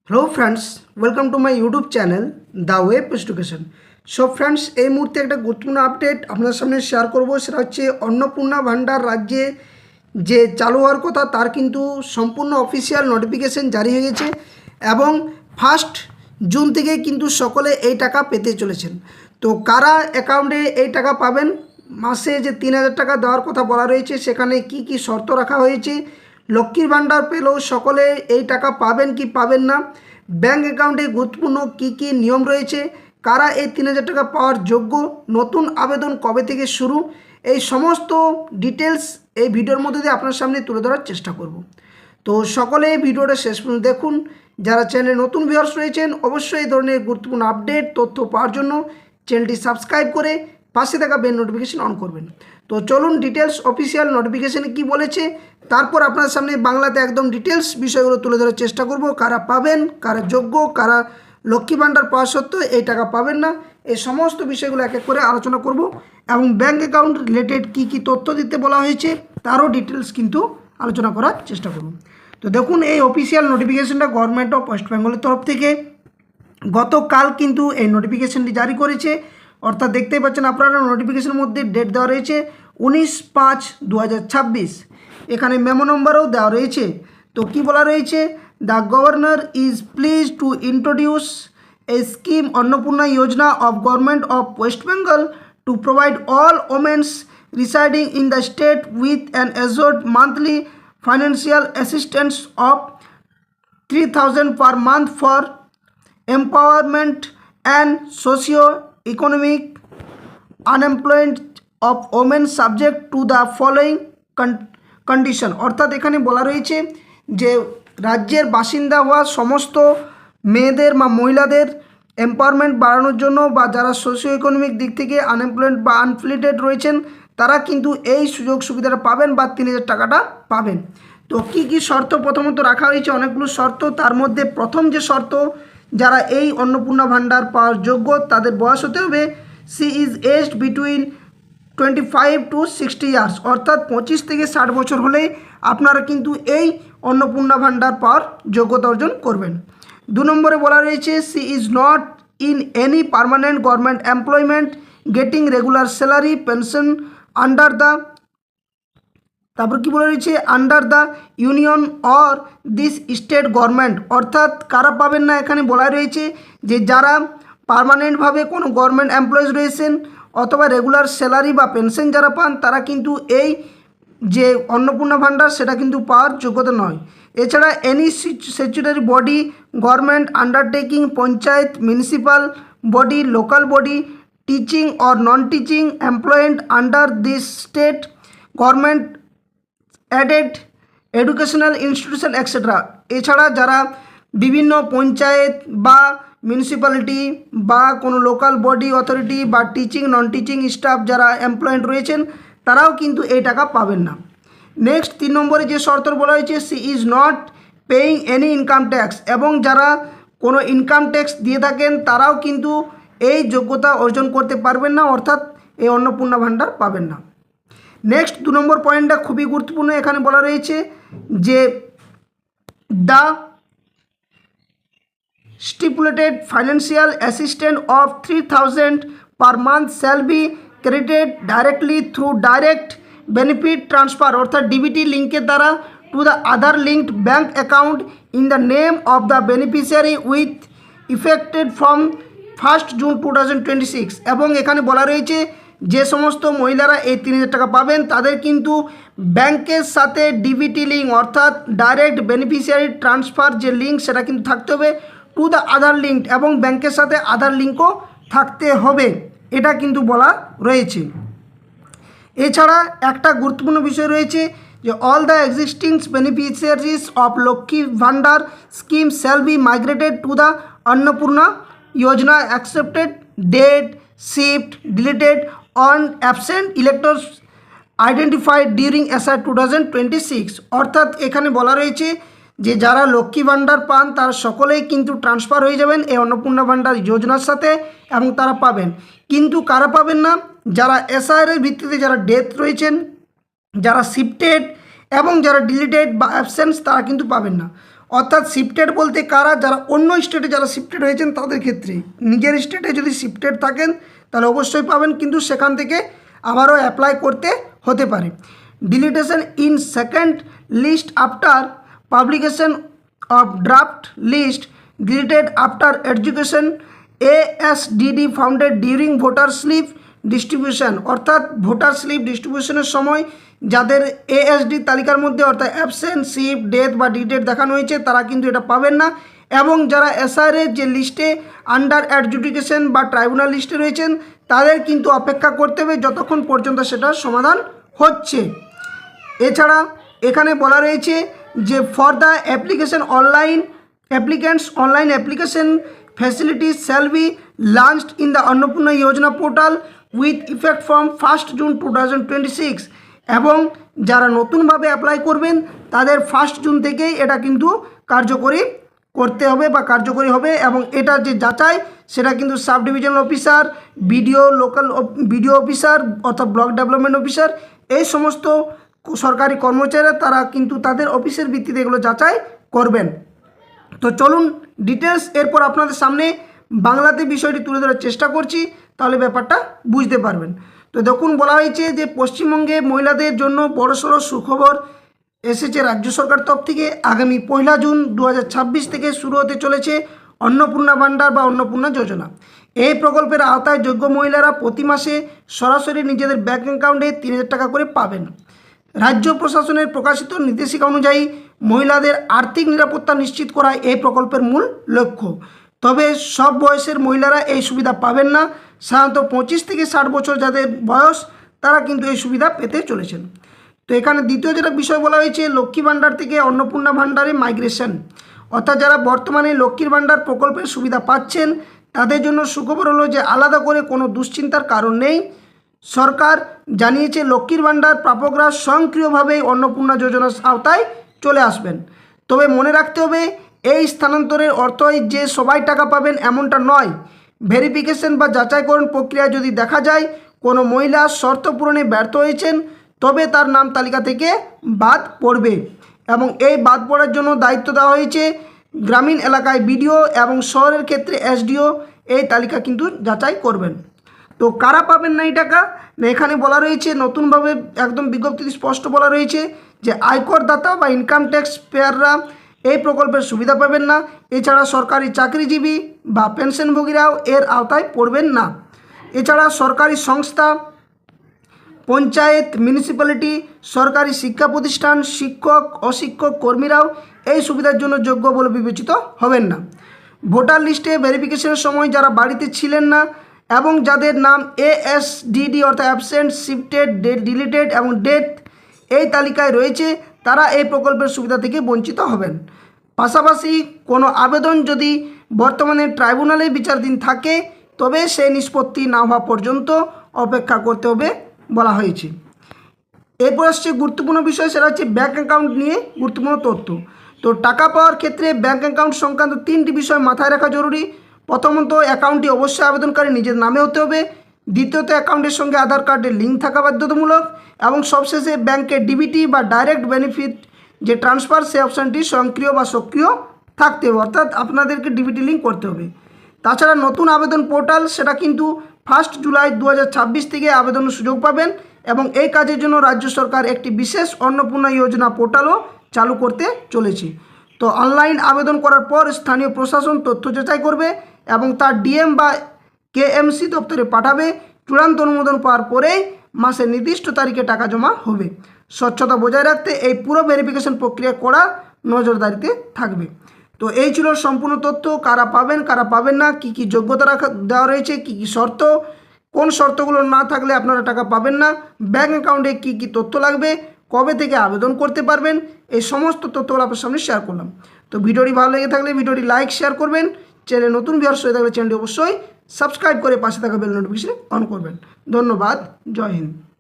Hello friends, welcome to my YouTube channel the web education. So friends, এই মুহূর্তে একটা গুরুত্বপূর্ণ আপডেট আপনার সামনে শেয়ার করব। সেটা হচ্ছে অন্নপূর্ণা ভান্ডার রাজ্যে যে চালু হওয়ার কথা তার কিন্তু সম্পূর্ণ অফিসিয়াল নোটিফিকেশন জারি হয়ে গেছে এবং 1 জুন থেকে কিন্তু সকলে এই টাকা পেতে চলেছেন। তো কারা অ্যাকাউন্টে এই টাকা পাবেন, মাসে যে 3,000 টাকা দেওয়ার কথা বলা রয়েছে সেখানে কি কি শর্ত রাখা হয়েছে, লক্ষ্মীর ভাণ্ডার পেলেও সকলে এই টাকা পাবেন কি পাবেন না, ব্যাঙ্ক অ্যাকাউন্টে গুরুত্বপূর্ণ কি কি নিয়ম রয়েছে, কারা এই 3,000 টাকা পাওয়ার যোগ্য, নতুন আবেদন কবে থেকে শুরু, এই সমস্ত ডিটেলস এই ভিডিওর মধ্যে দিয়ে আপনার সামনে তুলে ধরার চেষ্টা করব। তো সকলে এই ভিডিওটা শেষ পর্যন্ত দেখুন। যারা চ্যানেলে নতুন ভিউয়ার্স রয়েছেন অবশ্যই এই ধরনের গুরুত্বপূর্ণ আপডেট তথ্য পাওয়ার জন্য চ্যানেলটি সাবস্ক্রাইব করে পাশে থাকা বেল নোটিফিকেশন অন করবেন। তো চলুন ডিটেলস অফিসিয়াল নোটিফিকেশানে কি বলেছে, তারপর আপনার সামনে বাংলাতে একদম ডিটেলস বিষয়গুলো তুলে ধরার চেষ্টা করব। কারা পাবেন, কারা যোগ্য, কারা লক্ষ্মী ভাণ্ডার পাওয়া সত্ত্বেও এই টাকা পাবেন না, এই সমস্ত বিষয়গুলো এক এক করে আলোচনা করব এবং ব্যাঙ্ক অ্যাকাউন্ট রিলেটেড কী কী তথ্য দিতে বলা হয়েছে তারও ডিটেলস কিন্তু আলোচনা করার চেষ্টা করব। তো দেখুন, এই অফিসিয়াল নোটিফিকেশনটা গভর্নমেন্ট অফ ওয়েস্ট বেঙ্গলের তরফ থেকে গতকাল কিন্তু এই নোটিফিকেশনটি জারি করেছে। অর্থাৎ দেখতেই পাচ্ছেন আপনারা নোটিফিকেশনের মধ্যে ডেট দেওয়া রয়েছে 19/5/2026। এখানে মেমো নম্বরও দেওয়া রয়েছে। তো কি বলা রয়েছে, the governor is please to introduce A scheme Annapurna Yojana of government of West Bengal to provide all women's residing in the state with an assured monthly financial assistance of 3,000 per month for empowerment and socio-economic unemployment of women subject to the following condition। অর্থাৎ এখানে বলা রয়েছে যে রাজ্যের বাসিন্দা হওয়া সমস্ত মেয়েদের বা মহিলাদের এম্পাওয়ারমেন্ট বাড়ানোর জন্য বা যারা সোশিও ইকোনমিক দিক থেকে আনএমপ্লয়েড বা আনফিল্টেড রয়েছেন তারা কিন্তু এই সুযোগ সুবিধাটা পাবেন বা 3,000 টাকাটা পাবেন। তো কি কি শর্ত প্রথমত রাখা হয়েছে, অনেকগুলো শর্ত। তার মধ্যে প্রথম যে শর্ত, যারা এই অন্নপূর্ণা ভাণ্ডার পাওয়ার যোগ্য তাদের বয়স হতে হবে she is aged between 25 to 60 years, অর্থাৎ 25 থেকে 60 বছর হলে আপনারা কিন্তু এই অন্নপূর্ণা ভাণ্ডার পাওয়ার যোগ্যতা অর্জন করবেন। 2 নম্বরে বলা রয়েছে she is not in any permanent government employment getting regular salary pension under the, তারপর কি বলা রয়েছে, under the union or this state government. অর্থাৎ কারা পাবেন না, এখানে বলা রয়েছে যে যারা পার্মানেন্টভাবে কোনো গভর্নমেন্ট এমপ্লয়িজ রয়েছেন অথবা রেগুলার স্যালারি বা পেনশন যারা পান তারা কিন্তু এই যে অন্নপূর্ণা ভাণ্ডার সেটা কিন্তু পাওয়ার যোগ্যতা নয়। এছাড়া any statutory body, government undertaking, panchayat, municipal body, local body, teaching or non teaching employed under this state government added educational institution etcetera. এছাড়া যারা বিভিন্ন পঞ্চায়েত বা মিউনিসিপ্যালিটি বা কোনো লোকাল বডি অথরিটি বা টিচিং নন টিচিং স্টাফ যারা এমপ্লয়েড রয়েছেন তারাও কিন্তু এই টাকা পাবেন না। নেক্সট 3 নম্বরে যে শর্ত বলা হয়েছে she is not paying any income tax, এবং যারা কোনো ইনকাম ট্যাক্স দিয়ে থাকেন তারাও কিন্তু এই যোগ্যতা অর্জন করতে পারবেন না, অর্থাৎ এই অন্নপূর্ণা ভাণ্ডার পাবেন না। নেক্সট 2 নম্বর পয়েন্টটা খুবই গুরুত্বপূর্ণ। এখানে বলা রয়েছে যে the stipulated financial assistance of 3,000 per month shall be credited directly through direct benefit transfer অর্থাৎ ডিবিটি লিঙ্কের দ্বারা to the Aadhaar linked bank account in the name of the beneficiary with affected from 1 June 2026। এবং এখানে বলা রয়েছে যে সমস্ত মহিলারা এই 3,000 টাকা পাবেন তাদের কিন্তু ব্যাংকের সাথে ডিবিটি লিঙ্ক অর্থাৎ ডাইরেক্ট বেনিফিশিয়ারি ট্রান্সফার যে লিঙ্ক সেটা কিন্তু থাকতে হবে টু দ্য আধার লিঙ্ক, এবং ব্যাংকের সাথে আধার লিঙ্কও থাকতে হবে, এটা কিন্তু বলা রয়েছে। এছাড়া একটা গুরুত্বপূর্ণ বিষয় রয়েছে যে all the existing beneficiaries of Lakshmi Bhandar scheme shall be migrated to the Annapurna Yojana accepted dead shift deleted on absent electors identified during SR 2026। অর্থাৎ এখানে বলা রয়েছে যে যারা লক্ষ্মী ভাণ্ডার পান তারা সকলেই কিন্তু ট্রান্সফার হয়ে যাবেন এই অন্নপূর্ণা ভাণ্ডার যোজনার সাথে এবং তারা পাবেন। কিন্তু কারা পাবেন না, যারা এসআইআরের ভিত্তিতে যারা ডেথ রয়েছেন, যারা শিফটেড এবং যারা ডিলিটেড বা অ্যাবসেন্স তারা কিন্তু পাবেন না। অর্থাৎ শিফটেড বলতে কারা, যারা অন্য স্টেটে যারা শিফটেড হয়েছেন তাদের ক্ষেত্রে। নিজের স্টেটে যদি শিফটেড থাকেন তাহলে অবশ্যই পাবেন, কিন্তু সেখান থেকে আবারও অ্যাপ্লাই করতে হতে পারে। Deletion in second list after publication of draft list deleted after education ASDD founded during voter slip distribution, অর্থাৎ ভোটার স্লিপ ডিস্ট্রিবিউশনের সময় যাদের ASD তালিকার মধ্যে অর্থাৎ অ্যাবসেন্ট, শিফট, ডেথ বা ডিটেড দেখানো হয়েছে তারা কিন্তু এটা পাবেন না। এবং যারা SRA যে লিস্টে আন্ডার অ্যাডজুডিকেশন বা ট্রাইব্যুনাল লিস্টে রয়েছেন তাদের কিন্তু অপেক্ষা করতে হবে যতক্ষণ পর্যন্ত সেটার সমাধান হচ্ছে। এছাড়া এখানে বলা রয়েছে যে for the application applicants online application facilities shall be launched in the Annapurna Yojana portal with effect from 1st June 2026, এবং যারা নতুনভাবে অ্যাপ্লাই করবেন তাদের 1 জুন থেকেই এটা কিন্তু কার্যকরী করতে হবে বা কার্যকরী হবে। এবং এটা যে যাচাই সেটা কিন্তু sub divisional officer, BDO officer অর্থাৎ ব্লক ডেভেলপমেন্ট অফিসার, এই সমস্ত সরকারি কর্মচারীরা তারা কিন্তু তাদের অফিসের ভিত্তিতে এগুলো যাচাই করবেন। তো চলুন ডিটেলস এরপর আপনাদের সামনে বাংলাতে বিষয়টি তুলে ধরার চেষ্টা করছি, তাহলে ব্যাপারটা বুঝতে পারবেন। তো দেখুন বলা হয়েছে যে পশ্চিমবঙ্গে মহিলাদের জন্য বড়সড় সুখবর এসেছে রাজ্য সরকার তরফ থেকে। আগামী 1 জুন 2026 থেকে শুরু হতে চলেছে অন্নপূর্ণা ভাণ্ডার বা অন্নপূর্ণা যোজনা। এই প্রকল্পের আওতায় যোগ্য মহিলারা প্রতি মাসে সরাসরি নিজেদের ব্যাঙ্ক অ্যাকাউন্টে 3000 টাকা করে পাবেন। রাজ্য প্রশাসনের প্রকাশিত নির্দেশিকা অনুযায়ী মহিলাদের আর্থিক নিরাপত্তা নিশ্চিত করা এই প্রকল্পের মূল লক্ষ্য। তবে সব বয়সের মহিলারা এই সুবিধা পাবেন না। সাধারণত 25 থেকে 60 বছর যাদের বয়স তারা কিন্তু এই সুবিধা পেতে চলেছেন। তো এখানে দ্বিতীয় যেটা বিষয় বলা হয়েছে লক্ষ্মী ভাণ্ডার থেকে অন্নপূর্ণা ভাণ্ডারে মাইগ্রেশন, অর্থাৎ যারা বর্তমানে লক্ষ্মীর ভাণ্ডার প্রকল্পের সুবিধা পাচ্ছেন তাদের জন্য সুখবর হলো যে আলাদা করে কোনো দুশ্চিন্তার কারণ নেই। সরকার জানিয়েছে লক্ষ্মীর ভাণ্ডার প্রাপকরা স্বয়ংক্রিয়ভাবেই অন্নপূর্ণা যোজনার আওতায় চলে আসবেন। তবে মনে রাখতে হবে এই স্থানান্তরের অর্থই যে সবাই টাকা পাবেন এমনটা নয়। ভেরিফিকেশন বা যাচাইকরণ প্রক্রিয়ায় যদি দেখা যায় কোনো মহিলা শর্ত পূরণে ব্যর্থ হয়েছেন তবে তার নাম তালিকা থেকে বাদ পড়বে, এবং এই বাদ পড়ার জন্য দায়িত্ব দেওয়া হয়েছে গ্রামীণ এলাকায় বিডিও এবং শহরের ক্ষেত্রে SDO এই তালিকা কিন্তু যাচাই করবেন। তো কারা পাবেন না এই টাকা, এখানে বলা রয়েছে নতুনভাবে একদম বিজ্ঞপ্তিতে স্পষ্ট বলা রয়েছে যে আয়করদাতা বা ইনকাম ট্যাক্স পেয়াররা এই প্রকল্পের সুবিধা পাবেন না। এছাড়া সরকারি চাকরিজীবী বা পেনশনভোগীরাও এর আওতায় পড়বেন না। এছাড়া সরকারি সংস্থা, পঞ্চায়েত, মিউনিসিপ্যালিটি, সরকারি শিক্ষা প্রতিষ্ঠান, শিক্ষক, অশিক্ষক কর্মীরাও এই সুবিধার জন্য যোগ্য বলে বিবেচিত হবেন না। ভোটার লিস্টে ভেরিফিকেশনের সময় যারা বাড়িতে ছিলেন না এবং যাদের নাম ASDD অর্থাৎ অ্যাবসেন্ট, শিফটেড, ডিলিটেড এবং ডেথ এই তালিকায় রয়েছে তারা এই প্রকল্পের সুবিধা থেকে বঞ্চিত হবেন। পাশাপাশি কোনো আবেদন যদি বর্তমানে ট্রাইব্যুনালে বিচারাধীন থাকে তবে সেই নিষ্পত্তি না হওয়া পর্যন্ত অপেক্ষা করতে হবে বলা হয়েছে। এরপর আসছে গুরুত্বপূর্ণ বিষয়, সেটা হচ্ছে ব্যাঙ্ক অ্যাকাউন্ট নিয়ে গুরুত্বপূর্ণ তথ্য। তো টাকা পাওয়ার ক্ষেত্রে ব্যাঙ্ক অ্যাকাউন্ট সংক্রান্ত 3টি বিষয় মাথায় রাখা জরুরি। প্রথমত অ্যাকাউন্টটি অবশ্যই আবেদনকারী নিজের নামে হতে হবে। দ্বিতীয়ত অ্যাকাউন্টের সঙ্গে আধার কার্ডের লিঙ্ক থাকা বাধ্যতামূলক। এবং সবশেষে ব্যাংকের DBT বা ডাইরেক্ট বেনিফিট যে ট্রান্সফার সেই অপশানটি স্বয়ংক্রিয় বা সক্রিয় থাকতে হবে, অর্থাৎ আপনাদেরকে DBT লিঙ্ক করতে হবে। তাছাড়া নতুন আবেদন পোর্টাল সেটা কিন্তু 1 জুলাই 2026 থেকে আবেদনের সুযোগ পাবেন, এবং এই কাজের জন্য রাজ্য সরকার একটি বিশেষ অন্নপূর্ণা যোজনা পোর্টালও চালু করতে চলেছে। তো অনলাইন আবেদন করার পর স্থানীয় প্রশাসন তথ্য যাচাই করবে এবং তার DM বা KMC দপ্তরে পাঠাবে। চূড়ান্ত অনুমোদন পাওয়ার পরেই মাসের নির্দিষ্ট তারিখে টাকা জমা হবে। স্বচ্ছতা বজায় রাখতে এই পুরো ভেরিফিকেশন প্রক্রিয়া করা নজরদারিতে থাকবে। তো এই ছিল সম্পূর্ণ তথ্য, কারা পাবেন কারা পাবেন না, কি কি যোগ্যতা দেওয়া রয়েছে, কি কি শর্ত, কোন শর্তগুলো না থাকলে আপনারা টাকা পাবেন না, ব্যাঙ্ক অ্যাকাউন্টে কি কি তথ্য লাগবে, কবে থেকে আবেদন করতে পারবেন, এই সমস্ত তথ্যগুলো আপনার সামনে শেয়ার করলাম। তো ভিডিওটি ভালো লেগে থাকলে ভিডিওটি লাইক শেয়ার করবেন। চ্যানেলে নতুন ভিউয়ার্স হয়ে থাকলে চ্যানেলটি অবশ্যই সাবস্ক্রাইব করে পাশে থাকা বেল নোটিফিকেশন অন করবেন। ধন্যবাদ। জয় হিন্দ।